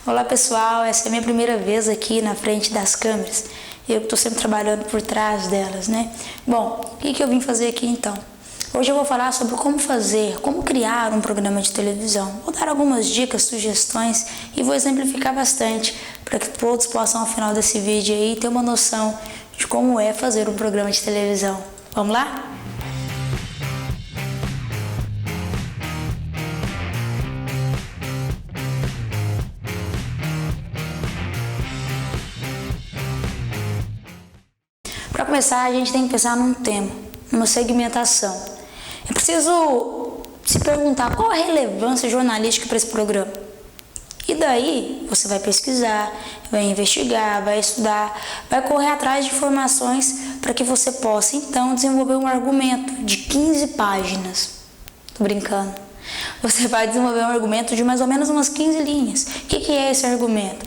Olá pessoal, essa é a minha primeira vez aqui na frente das câmeras. Eu que estou sempre trabalhando por trás delas, né? Bom, o que eu vim fazer aqui então? Hoje eu vou falar sobre como criar um programa de televisão. Vou dar algumas dicas, sugestões e vou exemplificar bastante para que todos possam, ao final desse vídeo aí, ter uma noção de como é fazer um programa de televisão. Vamos lá? Para começar, a gente tem que pensar num tema, numa segmentação. É preciso se perguntar qual a relevância jornalística para esse programa. E daí você vai pesquisar, vai investigar, vai estudar, vai correr atrás de informações para que você possa então desenvolver um argumento de 15 páginas. Tô brincando. Você vai desenvolver um argumento de mais ou menos umas 15 linhas. O que é esse argumento?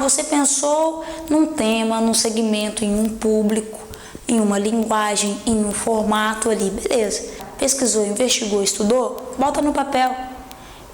Você pensou num tema, num segmento, em um público, em uma linguagem, em um formato ali, beleza. Pesquisou, investigou, estudou, bota no papel.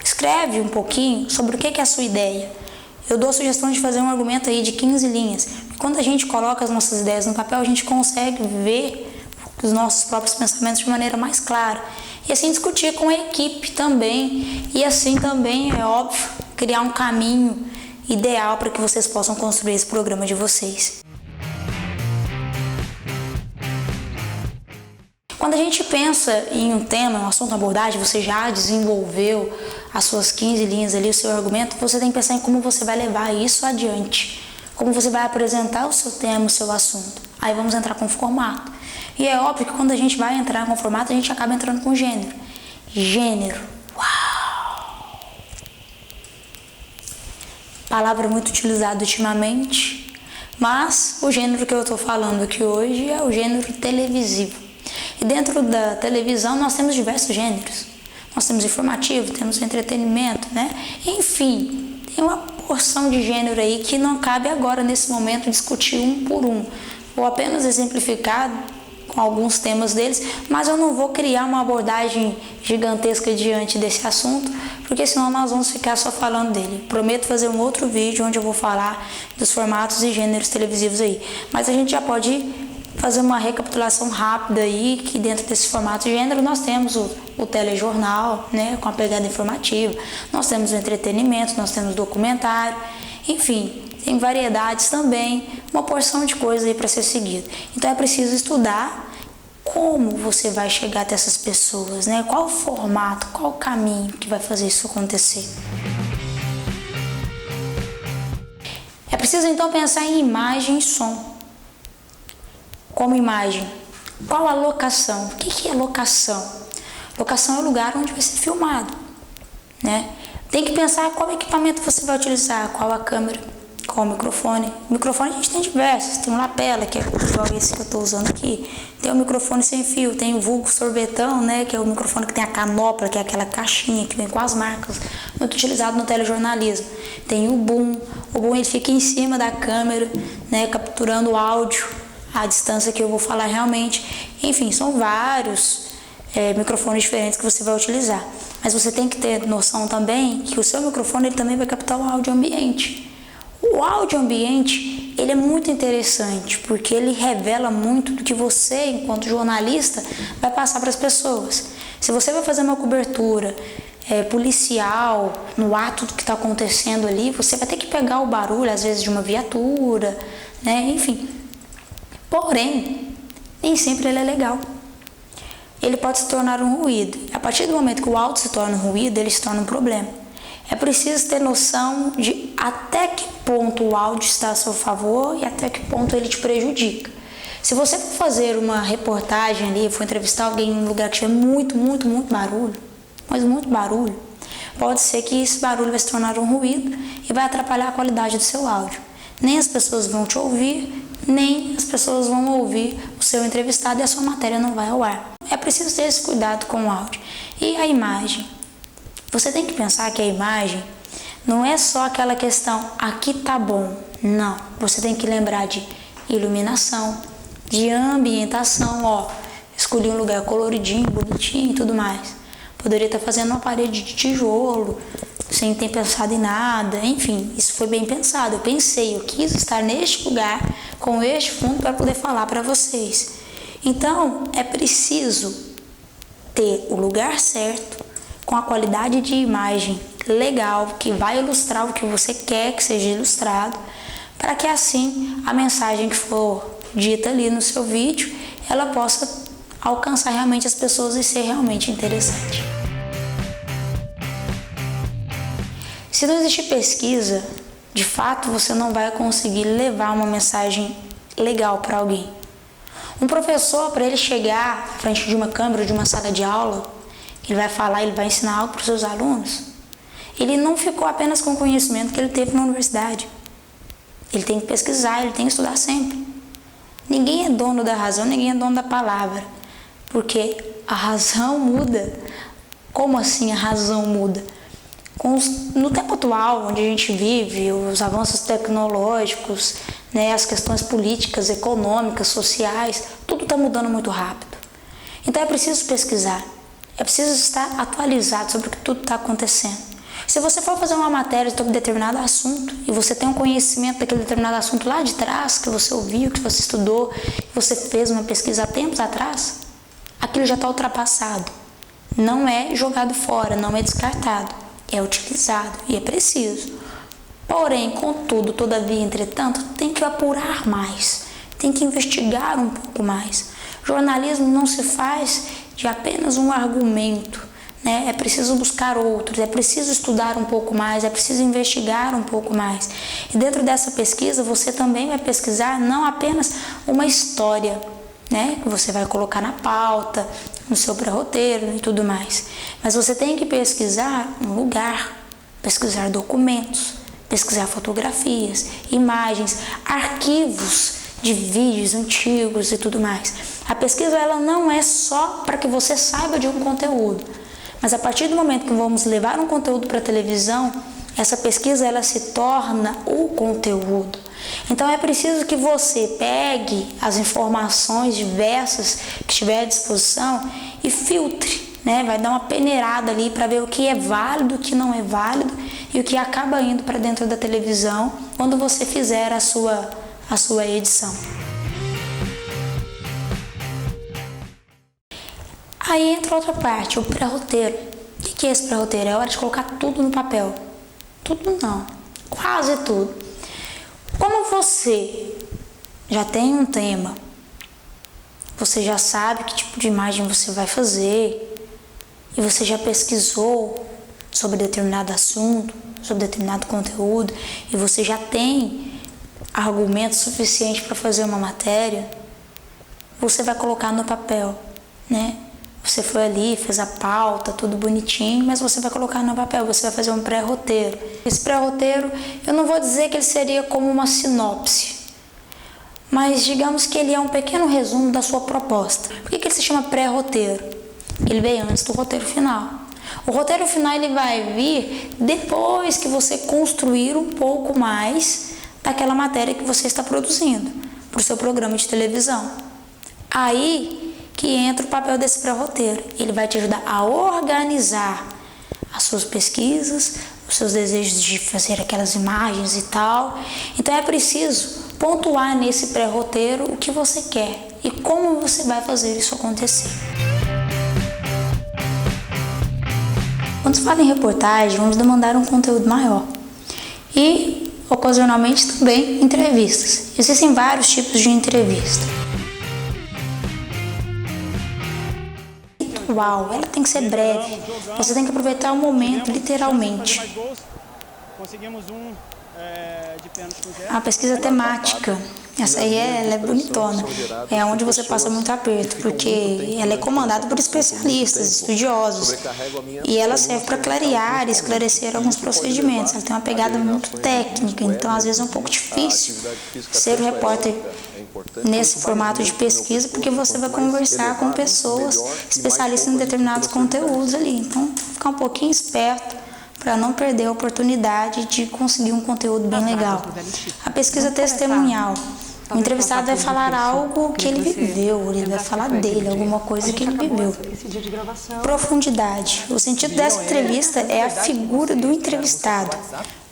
Escreve um pouquinho sobre o que é a sua ideia. Eu dou a sugestão de fazer um argumento aí de 15 linhas. Quando a gente coloca as nossas ideias no papel, a gente consegue ver os nossos próprios pensamentos de maneira mais clara. E assim discutir com a equipe também. E assim também, é óbvio, criar um caminho ideal para que vocês possam construir esse programa de vocês. Quando a gente pensa em um tema, um assunto, uma abordagem, você já desenvolveu as suas 15 linhas ali, o seu argumento, você tem que pensar em como você vai levar isso adiante, como você vai apresentar o seu tema, o seu assunto. Aí vamos entrar com formato. E é óbvio que quando a gente vai entrar com formato, a gente acaba entrando com gênero. Gênero. Uau! Palavra muito utilizada ultimamente, mas o gênero que eu estou falando aqui hoje é o gênero televisivo. E dentro da televisão nós temos diversos gêneros. Nós temos informativo, temos entretenimento, né? Enfim, tem uma porção de gênero aí que não cabe agora, nesse momento, discutir um por um. Vou apenas exemplificar com alguns temas deles, mas eu não vou criar uma abordagem gigantesca diante desse assunto, porque senão nós vamos ficar só falando dele. Prometo fazer um outro vídeo onde eu vou falar dos formatos e gêneros televisivos aí. Mas a gente já pode fazer uma recapitulação rápida aí, que dentro desse formato de gênero nós temos o telejornal, né, com a pegada informativa, nós temos o entretenimento, nós temos documentário, enfim, tem variedades também, uma porção de coisas aí para ser seguido. Então é preciso estudar como você vai chegar até essas pessoas, né, qual o formato, qual o caminho que vai fazer isso acontecer. É preciso então pensar em imagem e som. Como imagem, qual a locação? O que é locação? Locação é o lugar onde vai ser filmado, né? Tem que pensar qual equipamento você vai utilizar, qual a câmera, qual o microfone. O microfone a gente tem diversos, tem um lapela, que é igual esse que eu estou usando aqui. Tem o microfone sem fio, tem o vulgo sorvetão, né? Que é o microfone que tem a canopla, que é aquela caixinha que vem com as marcas, muito utilizado no telejornalismo. Tem o boom ele fica em cima da câmera, né? Capturando o áudio a distância que eu vou falar realmente. Enfim, são vários microfones diferentes que você vai utilizar. Mas você tem que ter noção também que o seu microfone ele também vai captar o áudio ambiente. O áudio ambiente ele é muito interessante porque ele revela muito do que você, enquanto jornalista, vai passar para as pessoas. Se você vai fazer uma cobertura policial no ato do que está acontecendo ali, você vai ter que pegar o barulho, às vezes, de uma viatura, né? Enfim. Porém, nem sempre ele é legal. Ele pode se tornar um ruído. A partir do momento que o áudio se torna um ruído, ele se torna um problema. É preciso ter noção de até que ponto o áudio está a seu favor e até que ponto ele te prejudica. Se você for fazer uma reportagem ali, for entrevistar alguém em um lugar que tiver muito barulho, mas muito barulho, pode ser que esse barulho vai se tornar um ruído e vai atrapalhar a qualidade do seu áudio. Nem as pessoas vão te ouvir, nem as pessoas vão ouvir o seu entrevistado e a sua matéria não vai ao ar. É preciso ter esse cuidado com o áudio. E a imagem? Você tem que pensar que a imagem não é só aquela questão, aqui tá bom. Não, você tem que lembrar de iluminação, de ambientação, escolhi um lugar coloridinho, bonitinho e tudo mais. Poderia estar fazendo uma parede de tijolo, sem ter pensado em nada, enfim, isso foi bem pensado. Eu quis estar neste lugar, com este fundo, para poder falar para vocês. Então, é preciso ter o lugar certo, com a qualidade de imagem legal, que vai ilustrar o que você quer que seja ilustrado, para que assim a mensagem que for dita ali no seu vídeo, ela possa alcançar realmente as pessoas e ser realmente interessante. Se não existir pesquisa, de fato você não vai conseguir levar uma mensagem legal para alguém. Um professor, para ele chegar à frente de uma câmera, de uma sala de aula, ele vai falar, ele vai ensinar algo para os seus alunos, ele não ficou apenas com o conhecimento que ele teve na universidade. Ele tem que pesquisar, ele tem que estudar sempre. Ninguém é dono da razão, ninguém é dono da palavra, porque a razão muda. Como assim a razão muda? No tempo atual, onde a gente vive, os avanços tecnológicos, né, as questões políticas, econômicas, sociais, tudo está mudando muito rápido. Então é preciso pesquisar, é preciso estar atualizado sobre o que tudo está acontecendo. Se você for fazer uma matéria sobre determinado assunto e você tem um conhecimento daquele determinado assunto lá de trás, que você ouviu, que você estudou, que você fez uma pesquisa há tempos atrás, aquilo já está ultrapassado. Não é jogado fora, não é descartado, é utilizado e é preciso. Porém, contudo, todavia, entretanto, tem que apurar mais, tem que investigar um pouco mais. Jornalismo não se faz de apenas um argumento, né? É preciso buscar outros, é preciso estudar um pouco mais, é preciso investigar um pouco mais. E dentro dessa pesquisa, você também vai pesquisar não apenas uma história, né, que você vai colocar na pauta, no seu pré-roteiro e tudo mais. Mas você tem que pesquisar um lugar, pesquisar documentos, pesquisar fotografias, imagens, arquivos de vídeos antigos e tudo mais. A pesquisa ela não é só para que você saiba de um conteúdo, mas a partir do momento que vamos levar um conteúdo para a televisão, essa pesquisa ela se torna o conteúdo. Então é preciso que você pegue as informações diversas que estiver à disposição e filtre, né? Vai dar uma peneirada ali para ver o que é válido, o que não é válido e o que acaba indo para dentro da televisão quando você fizer a sua edição. Aí entra outra parte, o pré-roteiro. O que é esse pré-roteiro? É hora de colocar tudo no papel. Tudo não, quase tudo. Como você já tem um tema, você já sabe que tipo de imagem você vai fazer e você já pesquisou sobre determinado assunto, sobre determinado conteúdo e você já tem argumento suficiente para fazer uma matéria, você vai colocar no papel, né? Você foi ali, fez a pauta, tudo bonitinho, mas você vai colocar no papel, você vai fazer um pré-roteiro. Esse pré-roteiro, eu não vou dizer que ele seria como uma sinopse, mas digamos que ele é um pequeno resumo da sua proposta. Por que ele se chama pré-roteiro? Ele veio antes do roteiro final. O roteiro final ele vai vir depois que você construir um pouco mais daquela matéria que você está produzindo para o seu programa de televisão. Aí que entra o papel desse pré-roteiro. Ele vai te ajudar a organizar as suas pesquisas, os seus desejos de fazer aquelas imagens e tal. Então é preciso pontuar nesse pré-roteiro o que você quer e como você vai fazer isso acontecer. Quando se fala em reportagem, vamos demandar um conteúdo maior. E, ocasionalmente, também entrevistas. Existem vários tipos de entrevista. Ela tem que ser breve, você tem que aproveitar o momento, literalmente. A pesquisa temática, essa aí ela é bonitona, é onde você passa muito aperto, porque ela é comandada por especialistas, estudiosos, e ela serve para clarear e esclarecer alguns procedimentos. Ela tem uma pegada muito técnica, então às vezes é um pouco difícil ser o repórter nesse formato de pesquisa, porque você vai conversar com pessoas especialistas em determinados conteúdos ali. Então, ficar um pouquinho esperto para não perder a oportunidade de conseguir um conteúdo bem legal. A pesquisa testemunhal, O entrevistado vai falar algo que ele viveu, ele vai falar dele, alguma coisa que ele viveu. Profundidade. O sentido dessa entrevista é a figura do entrevistado,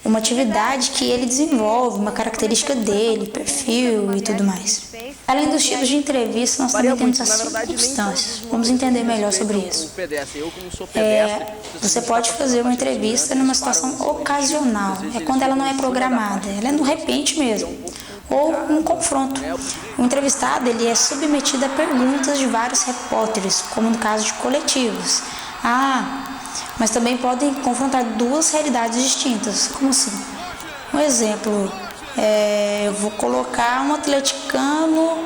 uma atividade que ele desenvolve, uma característica dele, perfil e tudo mais. Além dos tipos de entrevista, nós também temos as circunstâncias. Vamos entender melhor sobre isso. Você pode fazer uma entrevista numa situação ocasional, é quando ela não é programada, ela é no repente mesmo, ou um confronto. O entrevistado ele é submetido a perguntas de vários repórteres, como no caso de coletivos. Mas também podem confrontar duas realidades distintas. Como assim? Um exemplo, eu vou colocar um atleticano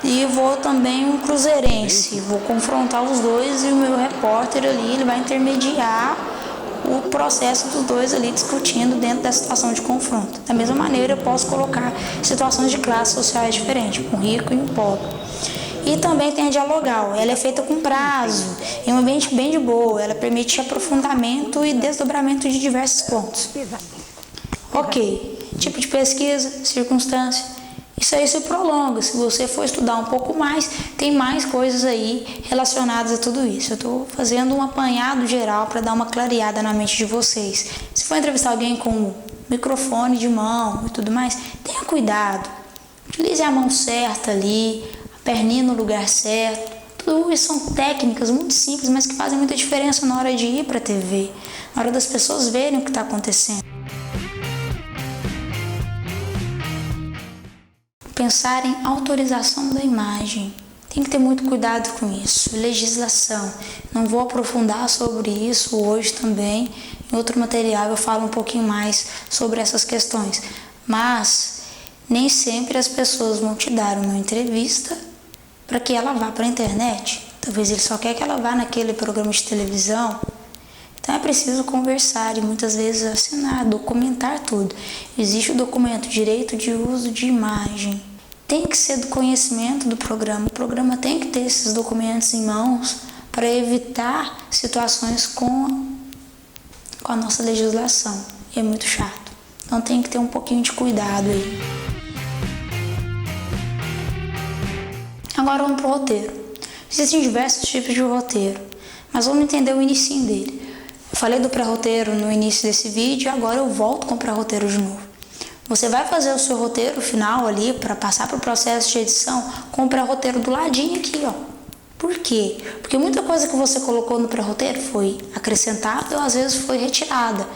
e vou também um cruzeirense. Vou confrontar os dois e o meu repórter ali ele vai intermediar o processo dos dois ali discutindo dentro da situação de confronto. Da mesma maneira, eu posso colocar situações de classes sociais diferentes, um rico e um pobre. E também tem a dialogal, ela é feita com prazo, em um ambiente bem de boa, ela permite aprofundamento e desdobramento de diversos pontos. Ok, tipo de pesquisa, circunstância, isso aí se prolonga, se você for estudar um pouco mais, tem mais coisas aí relacionadas a tudo isso. Eu estou fazendo um apanhado geral para dar uma clareada na mente de vocês. Se for entrevistar alguém com microfone de mão e tudo mais, tenha cuidado, utilize a mão certa ali, perninha no lugar certo. Tudo isso são técnicas muito simples, mas que fazem muita diferença na hora de ir para a TV, na hora das pessoas verem o que está acontecendo. Pensar em autorização da imagem. Tem que ter muito cuidado com isso. Legislação. Não vou aprofundar sobre isso hoje também. Em outro material eu falo um pouquinho mais sobre essas questões. Mas nem sempre as pessoas vão te dar uma entrevista para que ela vá para a internet. Talvez ele só quer que ela vá naquele programa de televisão. Então é preciso conversar e muitas vezes assinar, documentar tudo. Existe o documento direito de uso de imagem. Tem que ser do conhecimento do programa. O programa tem que ter esses documentos em mãos para evitar situações com a nossa legislação. E é muito chato. Então tem que ter um pouquinho de cuidado aí. Agora vamos para o roteiro. Existem diversos tipos de roteiro, mas vamos entender o inicinho dele. Eu falei do pré-roteiro no início desse vídeo e agora eu volto com o pré-roteiro de novo. Você vai fazer o seu roteiro final ali para passar para o processo de edição com o pré-roteiro do ladinho aqui, ó. Por quê? Porque muita coisa que você colocou no pré-roteiro foi acrescentada ou às vezes foi retirada.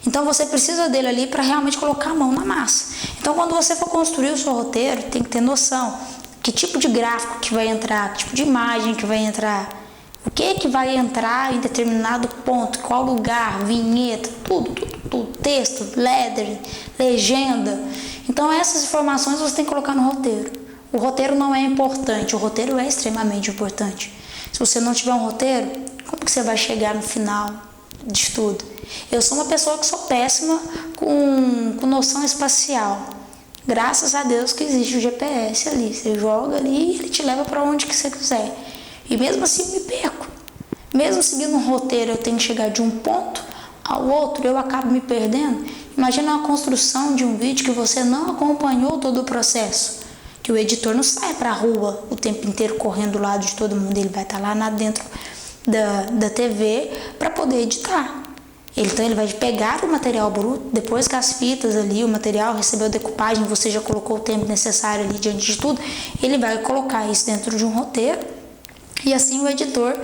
Então você precisa dele ali para realmente colocar a mão na massa. Então quando você for construir o seu roteiro, tem que ter noção que tipo de gráfico que vai entrar, que tipo de imagem que vai entrar, o que vai entrar em determinado ponto, qual lugar, vinheta, tudo, texto, lettering, legenda. Então essas informações você tem que colocar no roteiro. O roteiro não é importante, o roteiro é extremamente importante. Se você não tiver um roteiro, como que você vai chegar no final de tudo? Eu sou uma pessoa que sou péssima com noção espacial. Graças a Deus que existe o GPS ali. Você joga ali e ele te leva para onde que você quiser. E mesmo assim eu me perco. Mesmo seguindo um roteiro, eu tenho que chegar de um ponto ao outro, eu acabo me perdendo. Imagina uma construção de um vídeo que você não acompanhou todo o processo. Que o editor não sai para a rua o tempo inteiro correndo do lado de todo mundo. Ele vai estar lá dentro da TV para poder editar. Então ele vai pegar o material bruto, depois que as fitas ali, o material recebeu a decupagem, você já colocou o tempo necessário ali diante de tudo, ele vai colocar isso dentro de um roteiro e assim o editor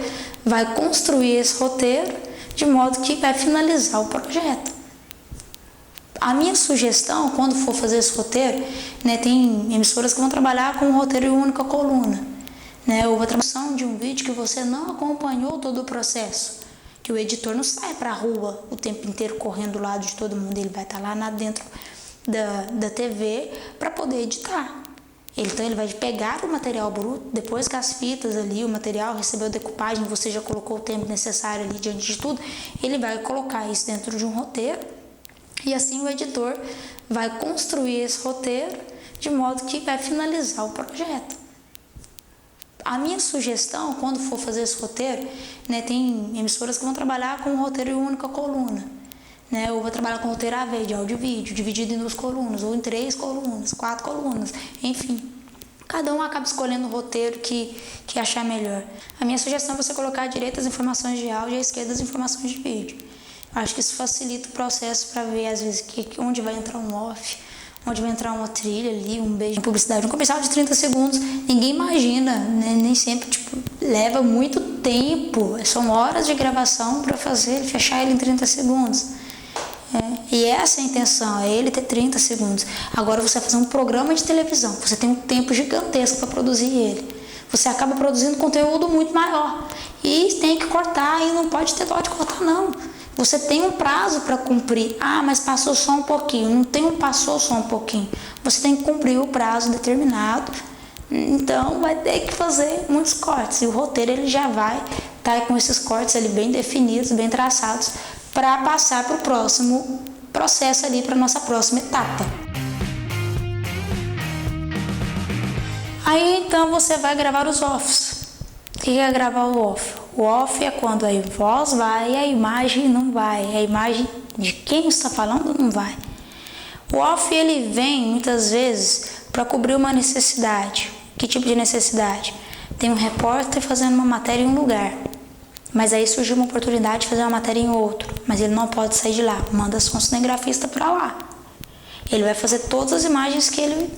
vai construir esse roteiro de modo que vai finalizar o projeto. A minha sugestão, quando for fazer esse roteiro, tem emissoras que vão trabalhar com um roteiro em única coluna, ou a tradução de um vídeo que você não acompanhou todo o processo. Que o editor não sai para a rua o tempo inteiro correndo do lado de todo mundo, ele vai estar lá dentro da TV para poder editar. Então ele vai pegar o material bruto, depois que as fitas ali, o material recebeu a decupagem, você já colocou o tempo necessário ali diante de tudo, ele vai colocar isso dentro de um roteiro e assim o editor vai construir esse roteiro de modo que vai finalizar o projeto. A minha sugestão, quando for fazer esse roteiro, tem emissoras que vão trabalhar com um roteiro em única coluna. né? Eu vou trabalhar com roteiro AV, de áudio e vídeo, dividido em 2 colunas, ou em 3 colunas, 4 colunas, enfim. Cada um acaba escolhendo o roteiro que achar melhor. A minha sugestão é você colocar à direita as informações de áudio e à esquerda as informações de vídeo. Acho que isso facilita o processo para ver, às vezes, onde vai entrar um off, onde vai entrar uma trilha ali, um beijo, uma publicidade. Um comercial de 30 segundos, ninguém imagina, né? Nem sempre, leva muito tempo. São horas de gravação para fechar ele em 30 segundos. E essa é a intenção, é ele ter 30 segundos. Agora você vai fazer um programa de televisão, você tem um tempo gigantesco para produzir ele. Você acaba produzindo conteúdo muito maior. E tem que cortar, e não pode ter dó de cortar, não. Você tem um prazo para cumprir. Ah, mas passou só um pouquinho. Não tem um passou só um pouquinho. Você tem que cumprir o prazo determinado. Então vai ter que fazer muitos cortes. E o roteiro ele já vai estar com esses cortes ali bem definidos, bem traçados, para passar para o próximo processo ali, para a nossa próxima etapa. Aí então você vai gravar os offs. O que é gravar o off? O off é quando a voz vai e a imagem não vai. A imagem de quem está falando não vai. O off ele vem muitas vezes para cobrir uma necessidade. Que tipo de necessidade? Tem um repórter fazendo uma matéria em um lugar, mas aí surgiu uma oportunidade de fazer uma matéria em outro, mas ele não pode sair de lá. Manda só um cinegrafista para lá. Ele vai fazer todas as imagens que ele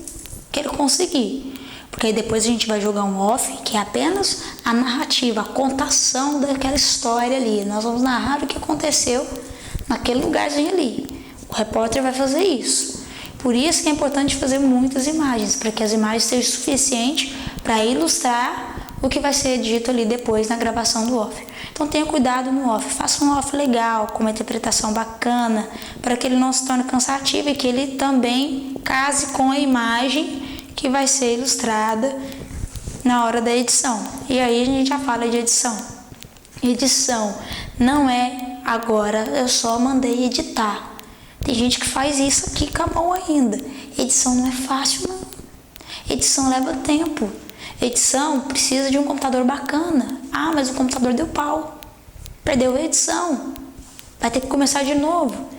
conseguir. Porque aí depois a gente vai jogar um off, que é apenas a narrativa, a contação daquela história ali. Nós vamos narrar o que aconteceu naquele lugarzinho ali. O repórter vai fazer isso. Por isso que é importante fazer muitas imagens, para que as imagens sejam suficientes para ilustrar o que vai ser dito ali depois na gravação do off. Então tenha cuidado no off, faça um off legal, com uma interpretação bacana, para que ele não se torne cansativo e que ele também case com a imagem que vai ser ilustrada na hora da edição. E aí a gente já fala de edição. Edição não é agora, eu só mandei editar. Tem gente que faz isso aqui com a mão ainda. Edição não é fácil, não. Edição leva tempo. Edição precisa de um computador bacana. Ah, mas o computador deu pau. Perdeu a edição. Vai ter que começar de novo.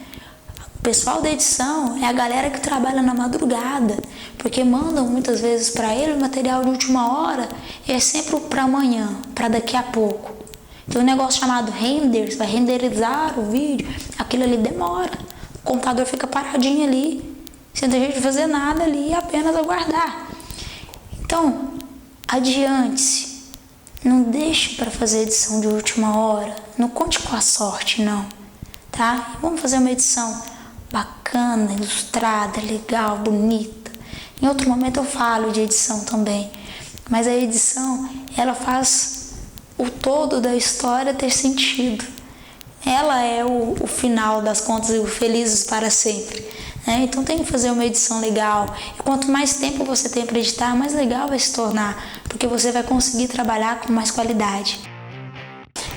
O pessoal da edição é a galera que trabalha na madrugada, porque mandam muitas vezes para ele o material de última hora e é sempre para amanhã, para daqui a pouco. Tem um negócio chamado renders, vai renderizar o vídeo, aquilo ali demora. O computador fica paradinho ali, sem ter jeito de fazer nada ali, apenas aguardar. Então, adiante-se. Não deixe para fazer edição de última hora. Não conte com a sorte, não. Tá? Vamos fazer uma edição bacana, ilustrada, legal, bonita. Em outro momento eu falo de edição também. Mas a edição, ela faz o todo da história ter sentido. Ela é o final das contas e o felizes para sempre. Então tem que fazer uma edição legal. E quanto mais tempo você tem para editar, mais legal vai se tornar, porque você vai conseguir trabalhar com mais qualidade.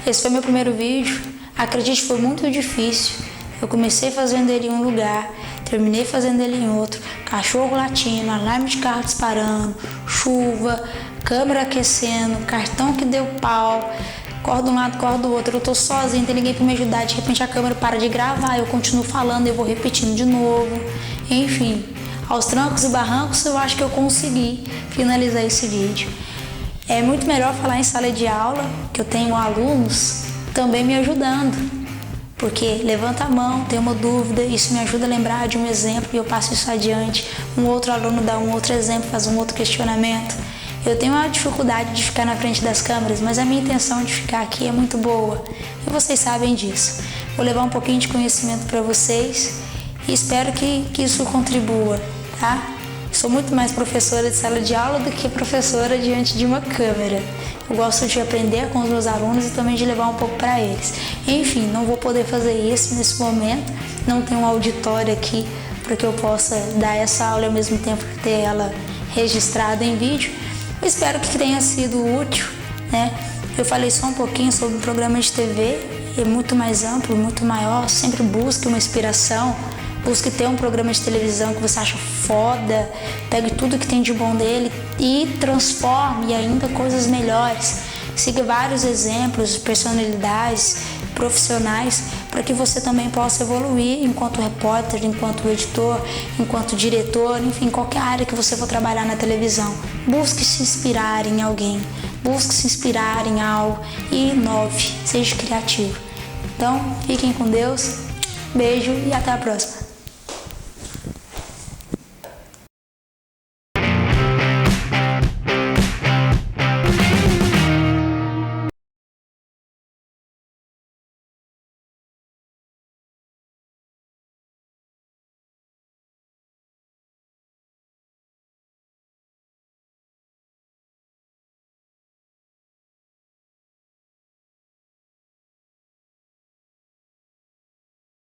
Esse foi meu primeiro vídeo. Acredite, foi muito difícil. Eu comecei fazendo ele em um lugar, terminei fazendo ele em outro. Cachorro latindo, alarme de carro disparando, chuva, câmera aquecendo, cartão que deu pau, corre de um lado, corre do outro. Eu tô sozinha, não tem ninguém pra me ajudar. De repente a câmera para de gravar, eu continuo falando, eu vou repetindo de novo. Enfim, aos trancos e barrancos eu acho que eu consegui finalizar esse vídeo. É muito melhor falar em sala de aula, que eu tenho alunos também me ajudando. Porque levanta a mão, tem uma dúvida, isso me ajuda a lembrar de um exemplo e eu passo isso adiante. Um outro aluno dá um outro exemplo, faz um outro questionamento. Eu tenho uma dificuldade de ficar na frente das câmeras, mas a minha intenção de ficar aqui é muito boa. E vocês sabem disso. Vou levar um pouquinho de conhecimento para vocês e espero que isso contribua, tá? Sou muito mais professora de sala de aula do que professora diante de uma câmera. Eu gosto de aprender com os meus alunos e também de levar um pouco para eles. Enfim, não vou poder fazer isso nesse momento, não tenho um auditório aqui para que eu possa dar essa aula e ao mesmo tempo ter ela registrada em vídeo. Eu espero que tenha sido útil, né? Eu falei só um pouquinho sobre o programa de TV, é muito mais amplo, muito maior. Sempre busque uma inspiração, busque ter um programa de televisão que você acha foda, pegue tudo que tem de bom dele e transforme ainda coisas melhores. siga vários exemplos, personalidades, profissionais, para que você também possa evoluir enquanto repórter, enquanto editor, enquanto diretor, enfim, qualquer área que você for trabalhar na televisão. Busque se inspirar em alguém, busque se inspirar em algo e inove, seja criativo. Então, fiquem com Deus, beijo e até a próxima.